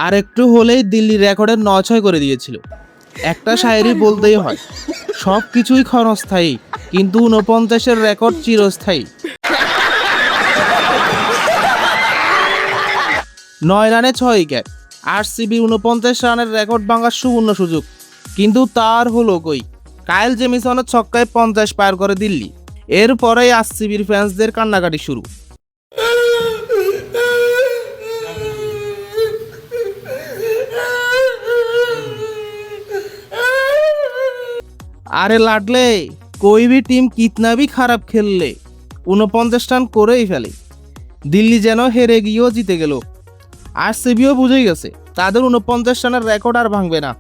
আর একটু হলেই দিল্লি রেকর্ডের ৯-৬ করে দিয়েছিল। একটা শায়েরি বলতেই হয়, সব কিছুই ক্ষণস্থায়ী, কিন্তু ৪৯-এর রেকর্ড চিরস্থায়ী। ৯ রানে ৬ উইকেট, আরসিবি ৪৯ রানের রেকর্ড ভাঙার সুবর্ণ সুযোগ, কিন্তু তার হলো কই। কাইল জেমিসনের ছক্কায় ৫০ পার করে দিল্লি। এরপরেই আরসিবির ফ্যান্সদের কান্নাকাটি শুরু। আরে লাডলে, कोई भी टीम कितना भी খারাপ খেললে ৪৯ রান করেই ফেলে। দিল্লি যেন হেরে গিয়েও জিতে গেল। আরসিবিও বুঝে গেছে তাদের ৪৯ রানের রেকর্ড আর ভাঙবে না।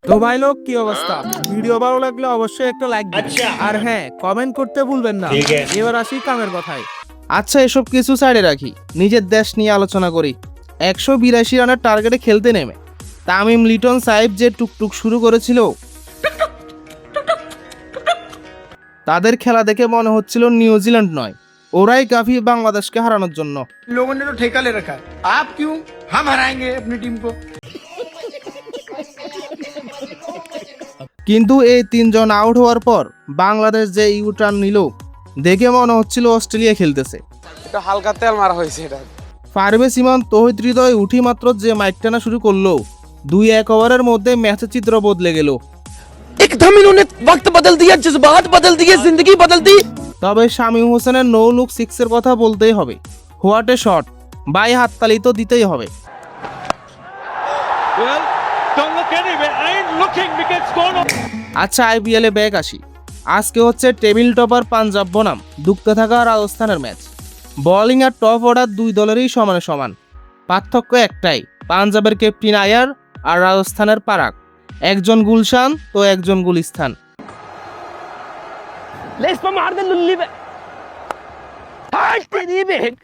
তো ভাই লোক, কি অবস্থা? ভিডিও ভালো লাগলে অবশ্যই একটা লাইক দিন, আর হ্যাঁ, কমেন্ট করতে ভুলবেন না। এবার আসি কামের কথায়। আচ্ছা, এসব কিছু সাইডে রাখি, নিজের দেশ নিয়ে আলোচনা করি। ১৮২ রানের টার্গেটে খেলতে নেমে তামিম লিটন সাহেব যে টুকটুক শুরু করেছিল, তাদের খেলা দেখে মনে হচ্ছিল নিউজিল্যান্ড নয়, ওরাই কাফি বাংলাদেশকে হারানোর জন্য। लोगों ने तो ठेका ले रखा है, आप क्यों, हम हराएंगे अपनी टीम को। কিন্তু এই তিনজন আউট হওয়ার পর বাংলাদেশ যে ইউটার্ন নিল, দেখে মনে হচ্ছিল অস্ট্রেলিয়া খেলতেছে। এটা হালকা তেল মারা হয়েছে এটা। পারভেজ ইমন তৌহিদ হৃদয় উঠি মাত্র যে মাইক টানা শুরু করলো, ২-১ ওভারের মধ্যে ম্যাচের চিত্র বদলে গেল। एकदम इन्होंने वक्त बदल दिया, जज्बात बदल दिए, जिंदगी बदल दी। তবে শামীম হোসেনের নো লুক সিক্সের কথা বলতেই হবে। হোয়াট এ শট, বাই হাততালি তো দিতেই হবে। আচ্ছা, আইপিএলে ব্যাক আসি। আজকে হচ্ছে টেবিল টপার পাঞ্জাব বনাম দুঃখে থাকা রাজস্থানের ম্যাচ। বোলিং আর টপ অর্ডার দুই দলেরই সমানে সমান। পার্থক্য একটাই, পাঞ্জাবের ক্যাপ্টেন আয়ার আর রাজস্থানের পারাক। একজন গুলশান তো একজন গুলিস্তান। लेस पे मार दे लुल्ली पे। हाय तेरी बहन,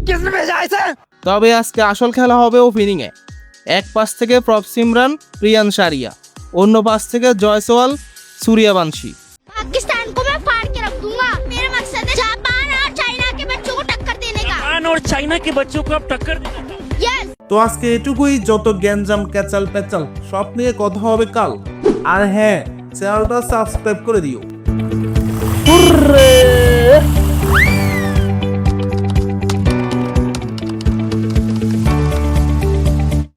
किसने भेजा इसे? তবে আজকে আসল খেলা হবে ওপেনিং এ। এক পাশ থেকে প্রভ সিমরান, প্রিয়ান সারিয়া, অন্য পাশ থেকে জয়সওয়াল, सूर्यवंशी। पाकिस्तान को मैं फाड़ के रख दूंगा। मेरा मकसद है जापान और चाइना के बच्चों को टक्कर देने का। जापान और चाइना के बच्चों को अब टक्कर देना। यस। তো আজকে এটুকুই, যত গ্যাঞ্জাম ক্যাচাল প্যাচাল সব নিয়ে কথা হবে কাল। আর হ্যাঁ, চ্যানেলটা সাবস্ক্রাইব করে দিও।